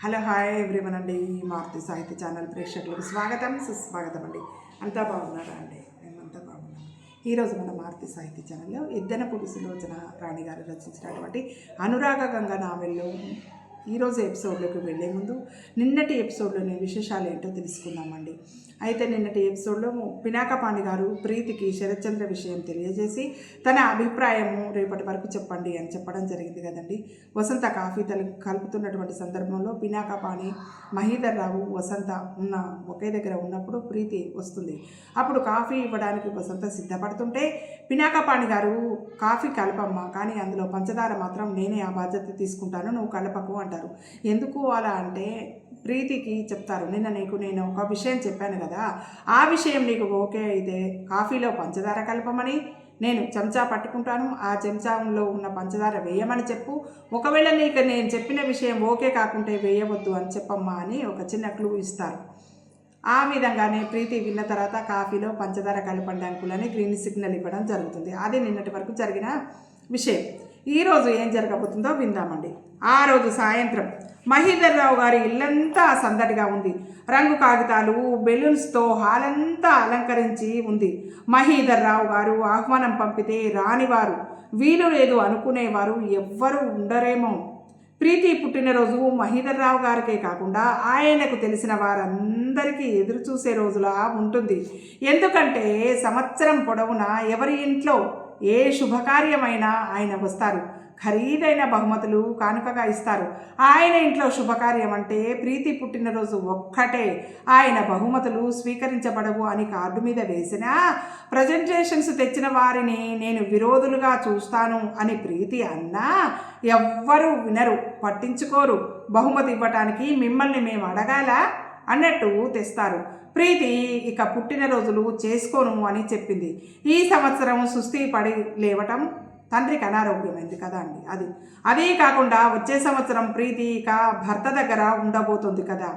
Hello hi everyone అండి. మారుతి సాహిత్య channel ప్రేక్షకులకు స్వాగతం సుస్వాగతం అండి. అంతా బాగున్నారా అండి? మేమంతా బాగున్నాం. ఈరోజు మన మారుతి సాహిత్య ఛానల్లో ఎద్దనపూడి సులోచన రాణి గారు రచించినటువంటి అనురాగ గంగ నావెల్లో ఈరోజు ఎపిసోడ్లోకి వెళ్ళే ముందు నిన్నటి ఎపిసోడ్లోని విశేషాలు ఏంటో తెలుసుకుందామండి. అయితే నిన్నటి ఎపిసోడ్లో పినాకపాణి గారు ప్రీతికి శరత్చంద్ర విషయం తెలియజేసి తన అభిప్రాయము రేపటి వరకు చెప్పండి అని చెప్పడం జరిగింది కదండి. వసంత కాఫీ కలుపుతున్నటువంటి సందర్భంలో పినాకపాణి, మహీధర్ రావు, వసంత ఒకే దగ్గర ఉన్నప్పుడు ప్రీతి వస్తుంది. అప్పుడు కాఫీ ఇవ్వడానికి వసంత సిద్ధపడుతుంటే పినాకపాణి గారు కాఫీ కలపమ్మా, కానీ అందులో పంచదార మాత్రం నేనే ఆ బాధ్యత తీసుకుంటాను, నువ్వు కలపకు అంటారు. ఎందుకు అలా అంటే ప్రీతికి చెప్తారు, నేను ఒక విషయం చెప్పాను కదా, ఆ విషయం నీకు ఓకే అయితే కాఫీలో పంచదార కలపమని నేను చెంచా పట్టుకుంటాను, ఆ చెంచాలో ఉన్న పంచదార వేయమని చెప్పు, ఒకవేళ నీకు నేను చెప్పిన విషయం ఓకే కాకుంటే వేయవద్దు అని చెప్పమ్మా అని ఒక చిన్న క్లూ ఇస్తారు. ఆ విధంగానే ప్రీతి విన్న తర్వాత కాఫీలో పంచదార కలపడానికి గ్రీన్ సిగ్నల్ ఇవ్వడం జరుగుతుంది. అది నిన్నటి వరకు జరిగిన విషయం. ఈరోజు ఏం జరగబోతుందో విందామండి. ఆ రోజు సాయంత్రం మహీధర్ రావు గారి ఇల్లంతా సందడిగా ఉంది. రంగు కాగితాలు, బెలూన్స్తో హాల్ అంతా అలంకరించి ఉంది. మహీధర్ రావు గారు ఆహ్వానం పంపితే రానివారు, వీలు లేదు అనుకునేవారు ఎవ్వరూ ఉండరేమో. ప్రీతి పుట్టినరోజు మహీధర్ రావు గారికే కాకుండా ఆయనకు తెలిసిన వారందరికీ ఎదురు చూసే రోజులా ఉంటుంది. ఎందుకంటే సంవత్సరం పొడవునా ఎవరి ఇంట్లో ఏ శుభకార్యమైనా ఆయన వస్తారు, ఖరీదైన బహుమతులు కానుకగా ఇస్తారు. ఆయన ఇంట్లో శుభకార్యం అంటే ప్రీతి పుట్టినరోజు ఒక్కటే. ఆయన బహుమతులు స్వీకరించబడవు అని కార్డు మీద వేసినా ప్రజెంటేషన్స్ తెచ్చిన వారిని నేను విరోధులుగా చూస్తాను అని ప్రీతి అన్నా ఎవ్వరూ వినరు, పట్టించుకోరు. బహుమతి ఇవ్వటానికి మిమ్మల్ని మేము అడగాల అన్నట్టు తెస్తారు. ప్రీతి ఇక పుట్టినరోజులు చేసుకోను అని చెప్పింది. ఈ సంవత్సరం సుస్థి పడి లేవటం తండ్రికి అనారోగ్యమైంది కదా అండి. అదే కాకుండా వచ్చే సంవత్సరం ప్రీతి ఇక భర్త దగ్గర ఉండబోతుంది కదా.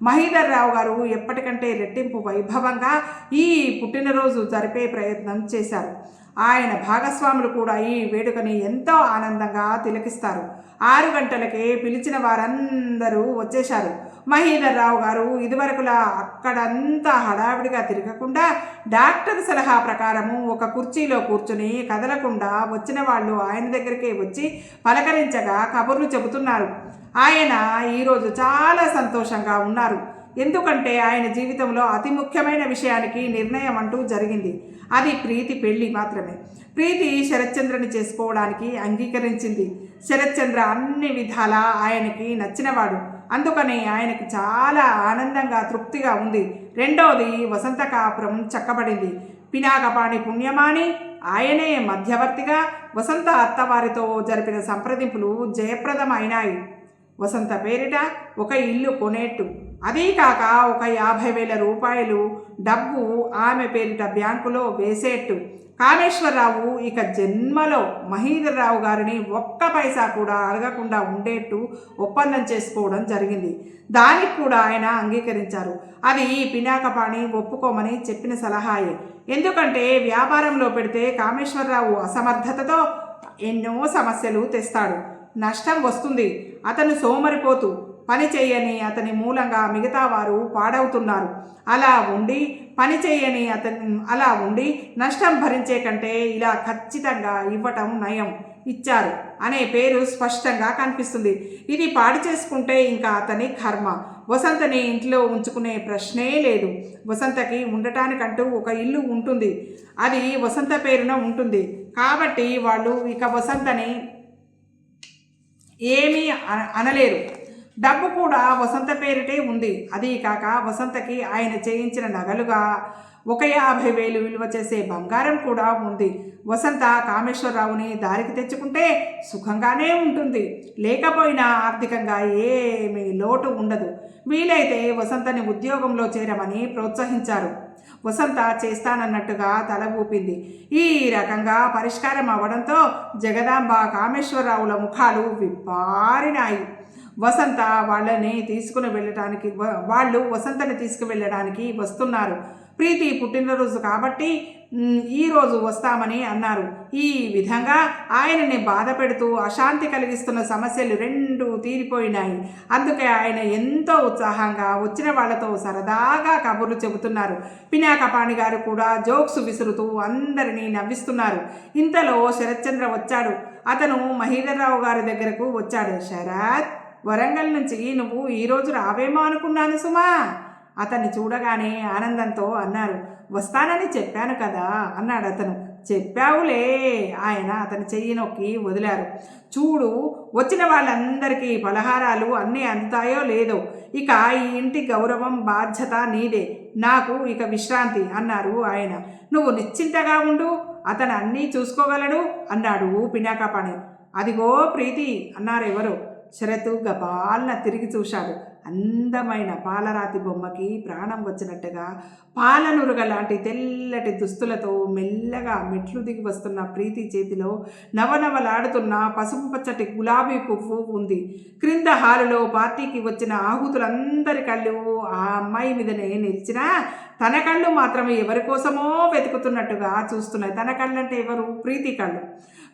మహీధర్ రావు గారు ఎప్పటికంటే రెట్టింపు వైభవంగా ఈ పుట్టినరోజు జరిపే ప్రయత్నం చేశారు. ఆయన భాగస్వాములు కూడా ఈ వేడుకని ఎంతో ఆనందంగా తిలకిస్తారు. 6 గంటలకే పిలిచిన వారందరూ వచ్చేశారు. మహీధర్ రావు గారు ఇదివరకులా అక్కడంతా హడావిడిగా తిరగకుండా డాక్టర్ సలహా ప్రకారము ఒక కుర్చీలో కూర్చుని కదలకుండా వచ్చిన వాళ్ళు ఆయన దగ్గరికే వచ్చి పలకరించగా కబుర్లు చెబుతున్నారు. ఆయన ఈరోజు చాలా సంతోషంగా ఉన్నారు. ఎందుకంటే ఆయన జీవితంలో అతి ముఖ్యమైన విషయానికి నిర్ణయం అంటూ జరిగింది. అది ప్రీతి పెళ్ళి మాత్రమే. ప్రీతి శరత్చంద్రని చేసుకోవడానికి అంగీకరించింది. శరత్చంద్ర అన్ని విధాలా ఆయనకి నచ్చినవాడు. అందుకని ఆయనకి చాలా ఆనందంగా తృప్తిగా ఉంది. రెండవది, వసంత కాపురం చక్కబడింది. పినాకపాణి పుణ్యమాని ఆయనే మధ్యవర్తిగా వసంత అత్తవారితో జరిపిన సంప్రదింపులు జయప్రదమైనాయి. వసంత పేరిట ఒక ఇల్లు కొనేట్టు, అదీ కాక ఒక 50,000 రూపాయలు డబ్బు ఆమె పేరిట బ్యాంకులో వేసేట్టు. కామేశ్వరరావు ఇక జన్మలో మహీధర్ రావు గారిని ఒక్క పైసా కూడా అడగకుండా ఉండేట్టు ఒప్పందం చేసుకోవడం జరిగింది. దానికి కూడా ఆయన అంగీకరించారు. అది పినాకపాణి ఒప్పుకోమని చెప్పిన సలహాయే. ఎందుకంటే వ్యాపారంలో పెడితే కామేశ్వరరావు అసమర్థతతో ఎన్నో సమస్యలు తెస్తాడు, నష్టం వస్తుంది. అతను సోమరిపోతూ పని చేయని అతని మూలంగా మిగతా వారు పాడవుతున్నారు. అలా ఉండి నష్టం భరించే కంటే ఇలా ఖచ్చితంగా ఇవ్వటం నయం. ఇచ్చారు అనే పేరు స్పష్టంగా కనిపిస్తుంది. ఇది పాడు చేసుకుంటే ఇంకా అతని కర్మ. వసంతని ఇంట్లో ఉంచుకునే ప్రశ్నే లేదు. వసంతకి ఉండటానికంటూ ఒక ఇల్లు ఉంటుంది, అది వసంత పేరున ఉంటుంది. కాబట్టి వాళ్ళు ఇక వసంతని ఏమీ అనలేరు. డబ్బు కూడా వసంత పేరిటే ఉంది. అదీ కాక వసంతకి ఆయన చేయించిన నగలుగా ఒక 50,000 విలువ చేసే బంగారం కూడా ఉంది. వసంత కామేశ్వరరావుని దారికి తెచ్చుకుంటే సుఖంగానే ఉంటుంది, లేకపోయినా ఆర్థికంగా ఏమీ లోటు ఉండదు. వీలైతే వసంతని ఉద్యోగంలో చేరమని ప్రోత్సహించారు. వసంత చేస్తానన్నట్టుగా తల ఊపింది. ఈ రకంగా పరిష్కారం అవ్వడంతో జగదాంబ, కామేశ్వరరావుల ముఖాలు విప్పారినాయి. వాళ్ళు వసంతని తీసుకువెళ్ళడానికి వస్తున్నారు. ప్రీతి పుట్టినరోజు కాబట్టి ఈరోజు వస్తామని అన్నారు. ఈ విధంగా ఆయనని బాధ పెడుతూ అశాంతి కలిగిస్తున్న సమస్యలు రెండు తీరిపోయినాయి. అందుకే ఆయన ఎంతో ఉత్సాహంగా వచ్చిన వాళ్లతో సరదాగా కబుర్లు చెబుతున్నారు. పినాకపాణి గారు కూడా జోక్స్ విసురుతూ అందరినీ నవ్విస్తున్నారు. ఇంతలో శరత్చంద్ర వచ్చాడు. అతను మహీధర్రావు గారి దగ్గరకు వచ్చాడు. శరత్, వరంగల్ నుంచి నువ్వు ఈరోజు రావేమో అనుకున్నాను సుమా. అతన్ని చూడగానే ఆనందంతో అన్నారు. వస్తానని చెప్పాను కదా అన్నాడు అతను. చెప్పావులే. ఆయన అతని చెయ్యి నొక్కి వదిలారు. చూడు, వచ్చిన వాళ్ళందరికీ పలహారాలు అన్నీ అందుతాయో లేదో, ఇక ఈ ఇంటి గౌరవం బాధ్యత నీదే, నాకు ఇక విశ్రాంతి అన్నారు ఆయన. నువ్వు నిశ్చింతగా ఉండు, అతను అన్నీ చూసుకోగలడు అన్నాడు పినాకపాణి. అదిగో ప్రీతి అన్నారు ఎవరు. శరత్ గబాల్న తిరిగి చూశాడు. అందమైన పాలరాతి బొమ్మకి ప్రాణం వచ్చినట్టుగా పాలనురుగ లాంటి తెల్లటి దుస్తులతో మెల్లగా మెట్లు దిగి వస్తున్న ప్రీతి చేతిలో నవనవలాడుతున్న పసుపు పచ్చటి గులాబీ పువ్వు ఉంది. క్రింద హాలులో పార్టీకి వచ్చిన ఆహుతులందరి కళ్ళు ఆ అమ్మాయి మీదనే నిలిచినా తన కళ్ళు మాత్రం ఎవరి కోసమో వెతుకుతున్నట్టుగా చూస్తున్నాయి. తన కళ్ళు అంటే ఎవరు? ప్రీతి కళ్ళు.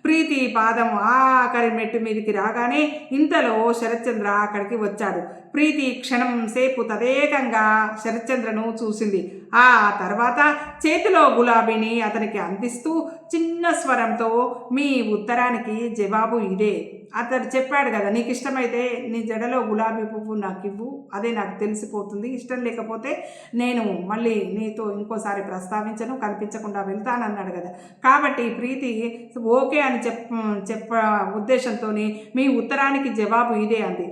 ప్రీతి పాదం ఆఖరి మెట్టు మీదకి రాగానే ఇంతలో శరత్చంద్ర అక్కడికి వచ్చాడు. ప్రీతి క్షణం సేపు తదేకంగా శరత్చంద్రను చూసింది. ఆ తర్వాత చేతిలో గులాబీని అతనికి అందిస్తూ చిన్న స్వరంతో, మీ ఉత్తరానికి జవాబు ఇదే. అతడు చెప్పాడు కదా, నీకు ఇష్టమైతే నీ జడలో గులాబీ పువ్వు నాకు ఇవ్వు, అదే నాకు తెలిసిపోతుంది. ఇష్టం లేకపోతే నేను మళ్ళీ నీతో ఇంకోసారి ప్రస్తావించను, కనిపించకుండా వెళ్తానన్నాడు కదా. కాబట్టి ప్రీతి ఓకే అని చెప్ప ఉద్దేశంతో మీ ఉత్తరానికి జవాబు ఇదే అంది.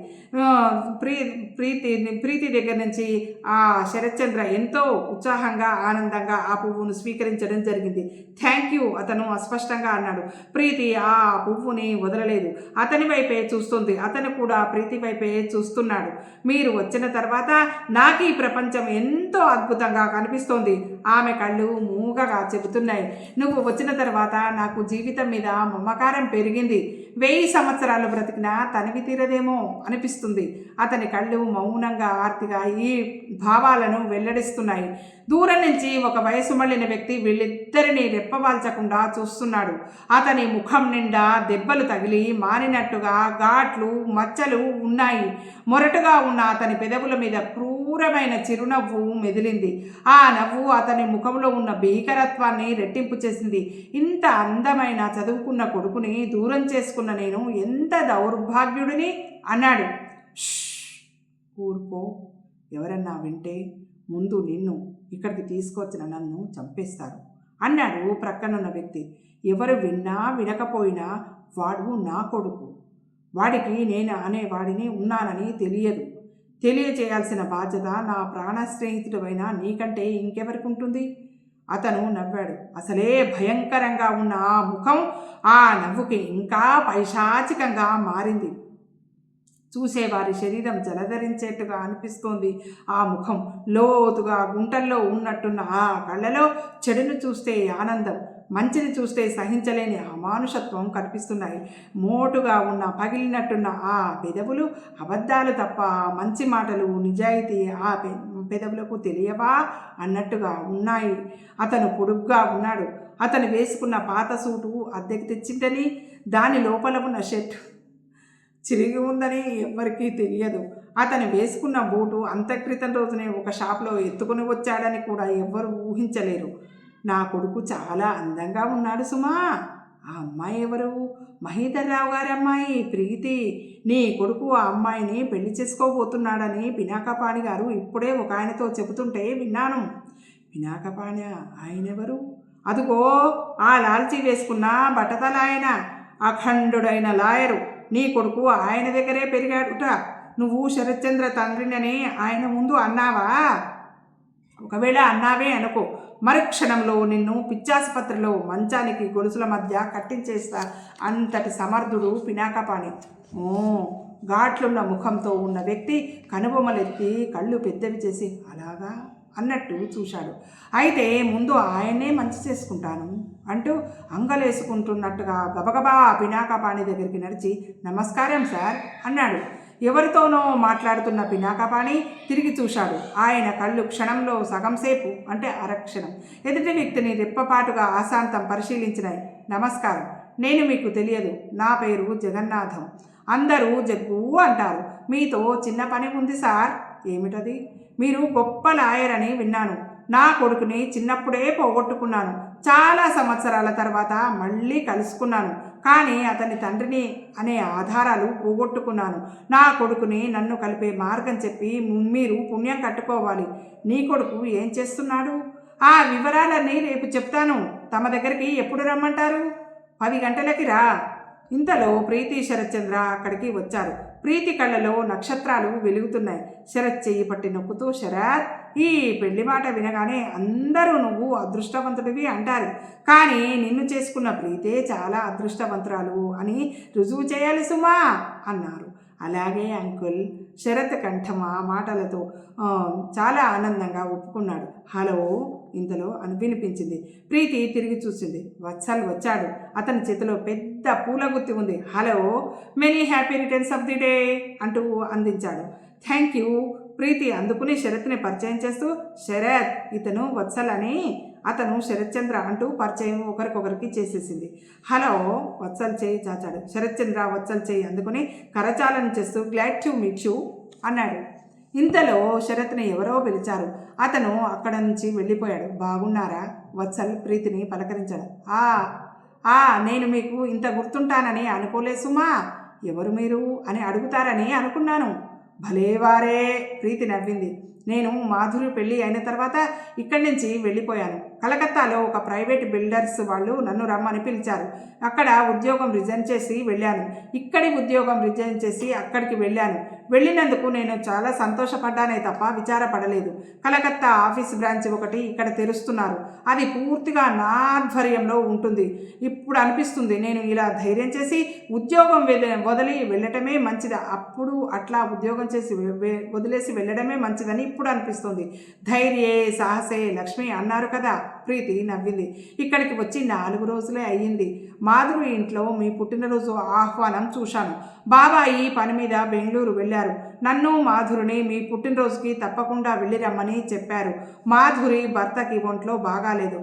ప్రీతి దగ్గర నుంచి ఆ శరత్చంద్ర ఎంతో ఉత్సాహంగా ఆనందంగా ఆ పువ్వును స్వీకరించడం జరిగింది. థ్యాంక్ యూ అతను అస్పష్టంగా అన్నాడు. ప్రీతి ఆ పువ్వుని వదలలేదు. అతని వైపే చూస్తుంది. అతను కూడా ప్రీతి వైపే చూస్తున్నాడు. మీరు వచ్చిన తర్వాత నాకు ఈ ప్రపంచం ఎంతో అద్భుతంగా కనిపిస్తోంది. ఆమె కళ్ళు మూగగా చెబుతున్నాయి. నువ్వు వచ్చిన తర్వాత నాకు జీవితం మీద మమకారం పెరిగింది. 1000 సంవత్సరాలు బ్రతికినా తనివి తీరదేమో అనిపిస్తుంది. అతని కళ్ళు మౌనంగా ఆర్తిగా ఈ భావాలను వెల్లడిస్తున్నాయి. దూరం నుంచి ఒక వయసు మళ్ళిన వ్యక్తి వీళ్ళిద్దరినీ రెప్పవాల్చకుండా చూస్తున్నాడు. అతని ముఖం నిండా దెబ్బలు తగిలి మానినట్టుగా ఘాట్లు మచ్చలు ఉన్నాయి. మొరటుగా ఉన్న అతని పెదవుల మీద క్రూరమైన చిరునవ్వు మెదిలింది. ఆ నవ్వు అతని ముఖంలో ఉన్న భీకరత్వాన్ని రెట్టింపు చేసింది. ఇంత అందమైన చదువుకున్న కొడుకుని దూరం చేసుకున్న నేను ఎంత దౌర్భాగ్యుడిని అన్నాడు. ఊరుకో, ఎవరన్నా వింటే ముందు నిన్ను ఇక్కడికి తీసుకొచ్చిన నన్ను చంపేస్తారు అన్నాడు ప్రక్కనున్న వ్యక్తి. ఎవరు విన్నా వినకపోయినా వాడు నా కొడుకు. వాడికి నేను అనేవాడిని ఉన్నానని తెలియచేయాల్సిన బాధ్యత నా ప్రాణ స్నేహితుడైన నీకంటే ఇంకెవరికి ఉంటుంది? అతను నవ్వాడు. అసలే భయంకరంగా ఉన్న ఆ ముఖం ఆ నవ్వుకి ఇంకా పైశాచికంగా మారింది. చూసేవారి శరీరం జలధరించేట్టుగా అనిపిస్తోంది. ఆ ముఖం లోతుగా గుంటల్లో ఉన్నట్టున్న ఆ కళ్ళలో చెడును చూస్తే ఆనందం, మంచిని చూస్తే సహించలేని అమానుషత్వం కనిపిస్తున్నాయి. మోటుగా ఉన్న పగిలినట్టున్న ఆ పెదవులు అబద్ధాలు తప్ప మంచి మాటలు నిజాయితీ ఆ పెదవులకు తెలియవా అన్నట్టుగా ఉన్నాయి. అతను పొడుగ్గా ఉన్నాడు. అతను వేసుకున్న పాత సూటు అద్దెకి తెచ్చిందని, దాని లోపల ఉన్న షర్ట్ చిరిగి ఉందని ఎవ్వరికీ తెలియదు. అతను వేసుకున్న బూటు అంతక్రితం రోజునే ఒక షాప్లో ఎత్తుకుని వచ్చాడని కూడా ఎవ్వరూ ఊహించలేరు. నా కొడుకు చాలా అందంగా ఉన్నాడు సుమా. ఆ అమ్మాయి ఎవరు? మహీధర్రావు గారి అమ్మాయి ప్రీతి. నీ కొడుకు ఆ అమ్మాయిని పెళ్లి చేసుకోబోతున్నాడని పినాకపాణి గారు ఇప్పుడే ఒక ఆయనతో చెబుతుంటే విన్నాను. పినాకపాణి ఆయనెవరు? అదుగో ఆ లాల్చీ వేసుకున్న బట్టతల ఆయన, అఖండుడైన లాయరు. నీ కొడుకు ఆయన దగ్గరే పెరిగాడుట. నువ్వు శరత్చంద్ర తండ్రినని ఆయన ముందు అన్నావా? ఒకవేళ అన్నావే అనుకో, మరుక్షణంలో నిన్ను పిచ్చాసుపత్రిలో మంచానికి గొలుసుల మధ్య కట్టించేస్తా. అంతటి సమర్థుడు పినాకపాణి. ఘాట్లున్న ముఖంతో ఉన్న వ్యక్తి కనుబొమ్మలెత్తి కళ్ళు పెద్దవి చేసి అలాగా అన్నట్టు చూశాడు. అయితే ముందు ఆయన్నే మంచి చేసుకుంటాను అంటూ అంగలేసుకుంటున్నట్టుగా గబగబా పినాకపాణి దగ్గరికి నడిచి నమస్కారం సార్ అన్నాడు. ఎవరితోనో మాట్లాడుతున్న పినాకపాణి తిరిగి చూశాడు. ఆయన కళ్ళు క్షణంలో సగం సేపు అంటే అరక్షణం ఎదుటి వ్యక్తిని రెప్పపాటుగా ఆశాంతం పరిశీలించినాయి. నమస్కారం, నేను మీకు తెలియదు, నా పేరు జగన్నాథం. అందరూ జగ్గు అంటారు. మీతో చిన్న పని ఉంది సార్. ఏమిటది? మీరు గొప్ప లాయర్ అని విన్నాను. నా కొడుకుని చిన్నప్పుడే పోగొట్టుకున్నాను. చాలా సంవత్సరాల తర్వాత మళ్ళీ కలుసుకున్నాను. కానీ అతని తండ్రిని అనే ఆధారాలు పోగొట్టుకున్నాను. నా కొడుకుని నన్ను కలిపే మార్గం చెప్పి మీరు పుణ్యం కట్టుకోవాలి. నీ కొడుకు ఏం చేస్తున్నాడు? ఆ వివరాలన్నీ రేపు చెప్తాను. తమ దగ్గరికి ఎప్పుడు రమ్మంటారు? 10 గంటలకి రా. ఇంతలో ప్రీతి శరత్చంద్ర అక్కడికి వచ్చారు. ప్రీతి కళ్ళలో నక్షత్రాలు వెలుగుతున్నాయి. శరత్ చెయ్యి పట్టి నొక్కుతూ, శరత్, ఈ పెళ్లి మాట వినగానే అందరూ నువ్వు అదృష్టవంతుడివి అంటారు. కానీ నిన్ను చేసుకున్న ప్రీతే చాలా అదృష్టవంతురాలు అని రుజువు చేయాలి సుమా అన్నారు. అలాగే అంకుల్. శరత్ కంఠం ఆ మాటలతో చాలా ఆనందంగా ఒప్పుకున్నాడు. హలో ఇంతలో వినిపించింది. ప్రీతి తిరిగి చూసింది. వత్సల్ వచ్చాడు. అతని చేతిలో పెద్ద పూల గుత్తి ఉంది. Hello, many happy returns of the day అంటూ అందించాడు. Thank you. ప్రీతి అందుకుని శరత్ని పరిచయం చేస్తూ, శరత్, ఇతను వత్సల్ అని, అతను శరత్చంద్ర అంటూ పరిచయం ఒకరికొకరికి చేసేసింది. హలో. వత్సల్ చేయి చాచాడు. శరత్చంద్ర వత్సల్ చేయి అందుకుని కరచాలన చేస్తూ, గ్లాడ్ టు మీట్ యూ అన్నాడు. ఇంతలో శరత్ని ఎవరో పిలిచారు. అతను అక్కడ నుంచి వెళ్ళిపోయాడు. బాగున్నారా? వత్సల్ ప్రీతిని పలకరించాడు. నేను మీకు ఇంత గుర్తుంటానని అనుకోలేదు సుమా. ఎవరు మీరు అని అడుగుతారని అనుకున్నాను. భలేవారే. ప్రీతి నవ్వింది. నేను మాధురి పెళ్ళి అయిన తర్వాత ఇక్కడి నుంచి వెళ్ళిపోయాను. కలకత్తాలో ఒక ప్రైవేట్ బిల్డర్స్ వాళ్ళు నన్ను రమ్మని పిలిచారు. అక్కడ ఉద్యోగం రిజైన్ చేసి వెళ్ళాను. ఇక్కడి ఉద్యోగం రిజైన్ చేసి అక్కడికి వెళ్ళాను. వెళ్ళినందుకు నేను చాలా సంతోషపడ్డానే తప్ప విచారపడలేదు. కలకత్తా ఆఫీస్ బ్రాంచ్ ఒకటి ఇక్కడ తెరుస్తున్నారు. అది పూర్తిగా నా ఆధ్వర్యంలో ఉంటుంది. ఇప్పుడు అనిపిస్తుంది నేను ఇలా ధైర్యం చేసి ఉద్యోగం వదిలి వెళ్ళటమే మంచిది. అప్పుడు అట్లా ఉద్యోగం చేసి వదిలేసి వెళ్ళడమే మంచిదని ఇప్పుడు అనిపిస్తుంది. ధైర్యే సాహసే లక్ష్మి అన్నారు కదా. ప్రీతి నవ్వింది. ఇక్కడికి వచ్చి 4 రోజులే అయ్యింది. మాధురి ఇంట్లో మీ పుట్టినరోజు ఆహ్వానం చూశాను. బాబాయి పని మీద బెంగళూరు వెళ్ళారు. నన్ను మాధురిని మీ పుట్టినరోజుకి తప్పకుండా వెళ్ళిరమ్మని చెప్పారు. మాధురి భర్తకి ఒంట్లో బాగాలేదు.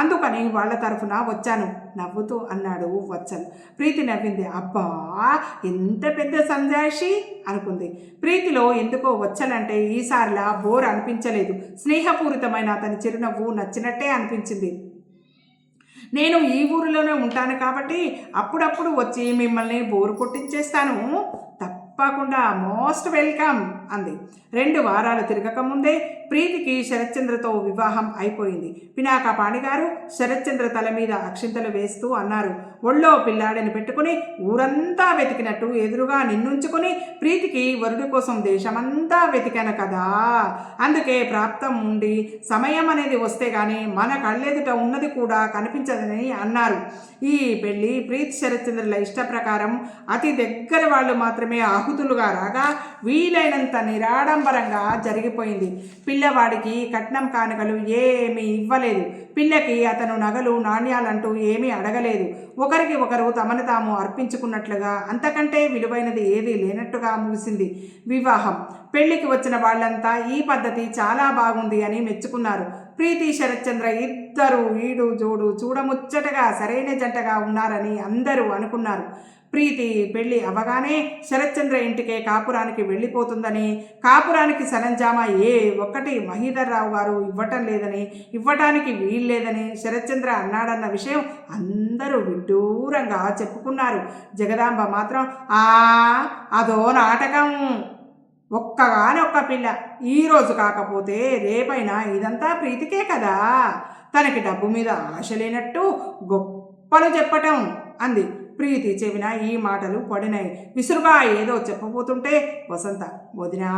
అందుకని వాళ్ళ తరఫున వచ్చాను నవ్వుతూ అన్నాడు వత్సల్. ప్రీతి నవ్వింది. అబ్బా, ఎంత పెద్ద సంజాయిషి అనుకుంది. ప్రీతిలో ఎందుకో వత్సల్ అంటే ఈసారిలా బోర్ అనిపించలేదు. స్నేహపూరితమైన అతని చిరునవ్వు నచ్చినట్టే అనిపించింది. నేను ఈ ఊరిలోనే ఉంటాను కాబట్టి అప్పుడప్పుడు వచ్చి మిమ్మల్ని బోరు కొట్టించేస్తాను. తప్పకుండా మోస్ట్ వెల్కమ్ అంది. 2 వారాలు తిరగకముందే ప్రీతికి శరత్చంద్రతో వివాహం అయిపోయింది. పినాకపాణి గారు శరత్చంద్ర తల మీద అక్షింతలు వేస్తూ అన్నారు. ఒళ్ళో పిల్లాడిని పెట్టుకుని ఊరంతా వెతికినట్టు ఎదురుగా నిన్నుంచుకుని ప్రీతికి వరుడి కోసం దేశమంతా వెతికాను కదా. అందుకే ప్రాప్తం ఉండి సమయం అనేది వస్తే గాని మన కళ్ళెదుట ఉన్నది కూడా కనిపించదని అన్నారు. ఈ పెళ్ళి ప్రీతి శరత్చంద్రుల ఇష్ట ప్రకారం అతి దగ్గర వాళ్ళు మాత్రమే ఆహుతులుగా రాగా వీలైనంత నిరాడంబరంగా జరిగిపోయింది. పిల్లవాడికి కట్నం కానుకలు ఏమీ ఇవ్వలేదు. పిల్లకి అతను నగలు నాణ్యాలంటూ ఏమీ అడగలేదు. ఒకరికి ఒకరు తమను తాము అర్పించుకున్నట్లుగా, అంతకంటే విలువైనది ఏదీ లేనట్టుగా ముగిసింది వివాహం. పెళ్లికి వచ్చిన వాళ్ళంతా ఈ పద్ధతి చాలా బాగుంది అని మెచ్చుకున్నారు. ప్రీతి శరత్చంద్ర ఇద్దరు ఈడు జోడు చూడముచ్చటగా సరైన జంటగా ఉన్నారని అందరూ అనుకున్నారు. ప్రీతి పెళ్లి అవగానే శరత్చంద్ర ఇంటికే కాపురానికి వెళ్ళిపోతుందని, కాపురానికి సరంజామా ఏ ఒక్కటి మహీధర్ రావు గారు ఇవ్వటానికి వీల్లేదని శరత్చంద్ర అన్నాడన్న విషయం అందరూ విడ్డూరంగా చెప్పుకున్నారు. జగదాంబ మాత్రం అదో నాటకం, ఒక్క పిల్ల, ఈరోజు కాకపోతే రేపైనా ఇదంతా ప్రీతికే కదా, తనకి డబ్బు మీద ఆశ లేనట్టు గొప్పలు చెప్పటం అంది. ప్రీతి చెవిన ఈ మాటలు పడినాయి. విసురుగా ఏదో చెప్పబోతుంటే వసంత వదినా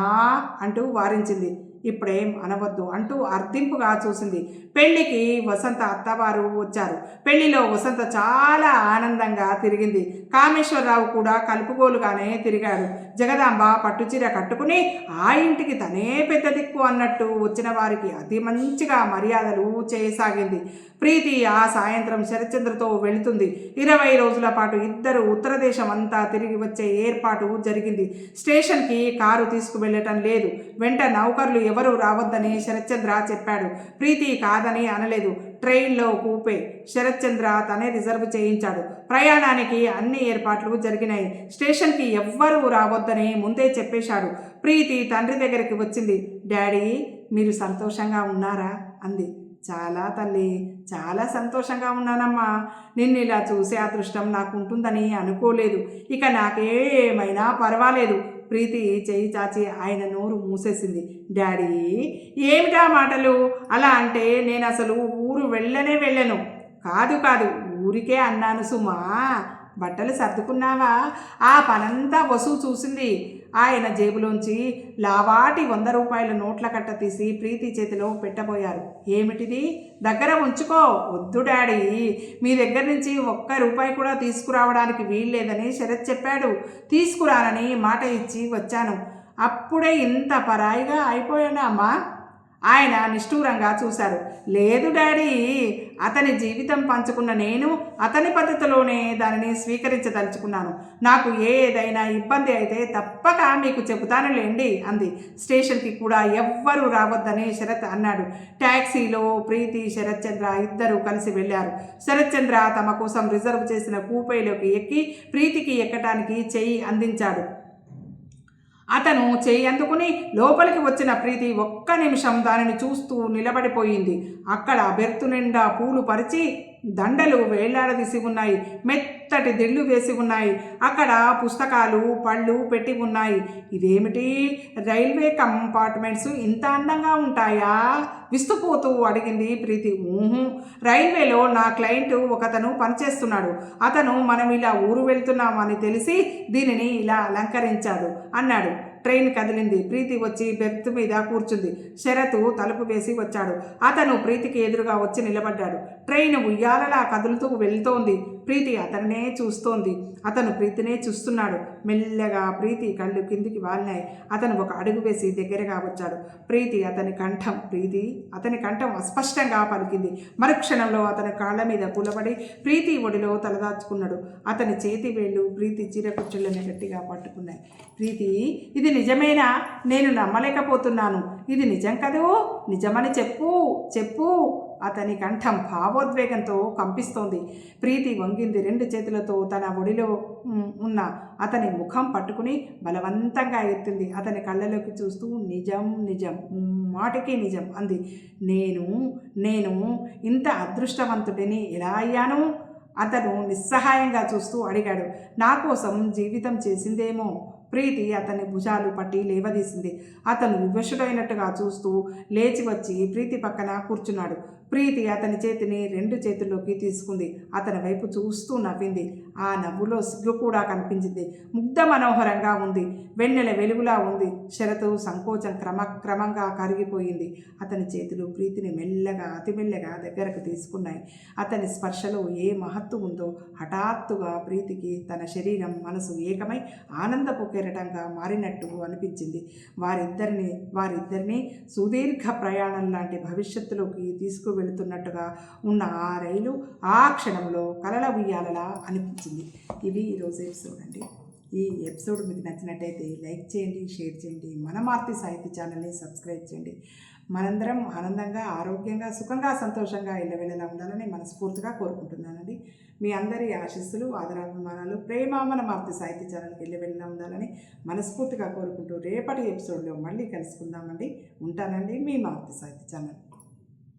అంటూ వారించింది. ఇప్పుడేం అనవద్దు అంటూ అర్థింపుగా చూసింది. పెళ్లికి వసంత అత్తవారు వచ్చారు. పెళ్లిలో వసంత చాలా ఆనందంగా తిరిగింది. కామేశ్వరరావు కూడా కలుపుగోలుగానే తిరిగాడు. జగదాంబ పట్టుచీర కట్టుకుని ఆ ఇంటికి తనే పెద్ద దిక్కు అన్నట్టు వచ్చిన వారికి అతి మంచిగా మర్యాదలు చేయసాగింది. ప్రీతి ఆ సాయంత్రం శరత్చంద్రతో వెళుతుంది. 20 రోజుల పాటు ఇద్దరు ఉత్తర దేశం అంతా తిరిగి వచ్చే ఏర్పాటు జరిగింది. స్టేషన్కి కారు తీసుకువెళ్ళటం లేదు. వెంట నౌకర్లు ఎవరూ రావద్దని శరత్చంద్ర చెప్పాడు. ప్రీతి కాదని అనలేదు. ట్రైన్లో కూపే శరత్చంద్ర తనే రిజర్వ్ చేయించాడు. ప్రయాణానికి అన్ని ఏర్పాట్లు జరిగినాయి. స్టేషన్కి ఎవ్వరూ రావద్దని ముందే చెప్పేశాడు. ప్రీతి తండ్రి దగ్గరికి వచ్చింది. డాడీ, మీరు సంతోషంగా ఉన్నారా అంది. చాలా తల్లి, చాలా సంతోషంగా ఉన్నానమ్మా. నిన్ను ఇలా చూసే అదృష్టం నాకు ఉంటుందని అనుకోలేదు. ఇక నాకేమైనా పర్వాలేదు. ప్రీతి చేయి చాచి ఆయన నోరు మూసేసింది. డాడీ, ఏమిటా మాటలు? అలా అంటే నేను అసలు ఊరు వెళ్ళను. కాదు, ఊరికే అన్నాను సుమా. బట్టలు సర్దుకున్నావా? ఆ పనంతా వసు చూసింది. ఆయన జేబులోంచి లావాటి 100 రూపాయల నోట్ల కట్ట తీసి ప్రీతి చేతిలో పెట్టబోయారు. ఏమిటిది? దగ్గర ఉంచుకో. వద్దు డాడీ, మీ దగ్గర నుంచి 1 రూపాయి కూడా తీసుకురావడానికి వీల్లేదని శరత్ చెప్పాడు. తీసుకురానని మాట ఇచ్చి వచ్చాను. అప్పుడే ఇంత పరాయిగా అయిపోయానా అమ్మా? ఆయన నిష్ఠూరంగా చూశారు. లేదు డాడీ, అతని జీవితం పంచుకున్న నేను అతని పద్ధతిలోనే దానిని స్వీకరించదలుచుకున్నాను. నాకు ఏదైనా ఇబ్బంది అయితే తప్పక మీకు చెబుతానులేండి అంది. స్టేషన్కి కూడా ఎవ్వరూ రావద్దని శరత్ అన్నాడు. ట్యాక్సీలో ప్రీతి శరత్చంద్ర ఇద్దరూ కలిసి వెళ్ళారు. శరత్చంద్ర తమ కోసం రిజర్వ్ చేసిన కూపేలోకి ఎక్కి ప్రీతికి ఎక్కటానికి చెయ్యి అందించాడు. అతను చెయ్యి అందుకుని లోపలికి వచ్చిన ప్రీతి 1 నిమిషం దానిని చూస్తూ నిలబడిపోయింది. అక్కడ బెర్తు నిండా పూలు పరిచి దండలు వేళ్లాడదీసి ఉన్నాయి. మెత్తటి దిళ్ళు వేసి ఉన్నాయి. అక్కడ పుస్తకాలు, పళ్ళు పెట్టి ఉన్నాయి. ఇదేమిటి, రైల్వే కంపార్ట్మెంట్స్ ఇంత అందంగా ఉంటాయా? విస్తుపోతూ అడిగింది ప్రీతి. రైల్వేలో నా క్లయింట్ ఒకతను పనిచేస్తున్నాడు. అతను మనం ఇలా ఊరు వెళ్తున్నామని తెలిసి దీనిని ఇలా అలంకరించాడు అన్నాడు. ట్రైన్ కదిలింది. ప్రీతి వచ్చి బెర్త్ మీద కూర్చుంది. శరత్ తలుపు వేసి వచ్చాడు. అతను ప్రీతికి ఎదురుగా వచ్చి నిలబడ్డాడు. ట్రైన్ ఉయ్యాలలా కదులుతూ వెళ్తోంది. ప్రీతి అతన్నే చూస్తోంది. అతను ప్రీతినే చూస్తున్నాడు. మెల్లగా ప్రీతి కళ్ళు కిందికి వాలినాయి. అతను ఒక అడుగు వేసి దగ్గరగా వచ్చాడు. అతని కంఠం అస్పష్టంగా పలికింది. మరుక్షణంలో అతని కాళ్ళ మీద కూలబడి ప్రీతి ఒడిలో తలదాచుకున్నాడు. అతని చేతి వేళ్ళు ప్రీతి చీరకుచ్చుళ్ళని గట్టిగా పట్టుకున్నాయి. ప్రీతి, ఇది నిజమేనా? నేను నమ్మలేకపోతున్నాను. ఇది నిజం కదూ? నిజమని చెప్పు. అతని కంఠం భావోద్వేగంతో కంపిస్తోంది. ప్రీతి వంగింది. 2 చేతులతో తన ఒడిలో ఉన్న అతని ముఖం పట్టుకుని బలవంతంగా ఎత్తింది. అతని కళ్ళలోకి చూస్తూ నిజం, మాటికి నిజం అంది. నేను ఇంత అదృష్టవంతుడిని ఎలా అయ్యాను? అతను నిస్సహాయంగా చూస్తూ అడిగాడు. నా కోసం జీవితం చేసిందేమో. ప్రీతి అతని భుజాలు పట్టి లేవదీసింది. అతను వివశుడైనట్టుగా చూస్తూ లేచి వచ్చి ప్రీతి పక్కన కూర్చున్నాడు. ప్రీతి అతని చేతిని 2 చేతుల్లోకి తీసుకుంది. అతని వైపు చూస్తూ నవ్వింది. ఆ నవ్వులో సిగ్గు కూడా కనిపించింది. ముగ్ధ మనోహరంగా ఉంది. వెన్నెల వెలుగులా ఉంది. శరతు సంకోచం క్రమంగా కరిగిపోయింది. అతని చేతులు ప్రీతిని అతి మెల్లగా దగ్గరకు తీసుకున్నాయి. అతని స్పర్శలో ఏ మహత్తు ఉందో హఠాత్తుగా ప్రీతికి తన శరీరం, మనసు ఏకమై ఆనందపు కెరటంగా మారినట్టు అనిపించింది. వారిద్దరిని సుదీర్ఘ ప్రయాణం లాంటి భవిష్యత్తులోకి తీసుకువెళుతున్నట్టుగా ఉన్న ఆ రైలు ఆ క్షణంలో కలల ఉయ్యాలలా అనిపించింది. ఇది ఈరోజు ఎపిసోడ్ అండి. ఈ ఎపిసోడ్ మీకు నచ్చినట్టయితే లైక్ చేయండి, షేర్ చేయండి. మన మారుతి సాహితీ ఛానల్ని సబ్స్క్రైబ్ చేయండి. మనందరం ఆనందంగా, ఆరోగ్యంగా, సుఖంగా, సంతోషంగా ఇళ్ళవెళ్ళలా ఉండాలని మనస్ఫూర్తిగా కోరుకుంటున్నానండి. మీ అందరి ఆశీస్సులు, ఆదరాభిమానాలు, ప్రేమ మన మారుతి సాహితీ ఛానల్కి వెళ్ళలా ఉండాలని మనస్ఫూర్తిగా కోరుకుంటూ రేపటి ఎపిసోడ్లో మళ్ళీ కలుసుకుందామండి. ఉంటానండి, మీ మారుతి సాహితీ ఛానల్.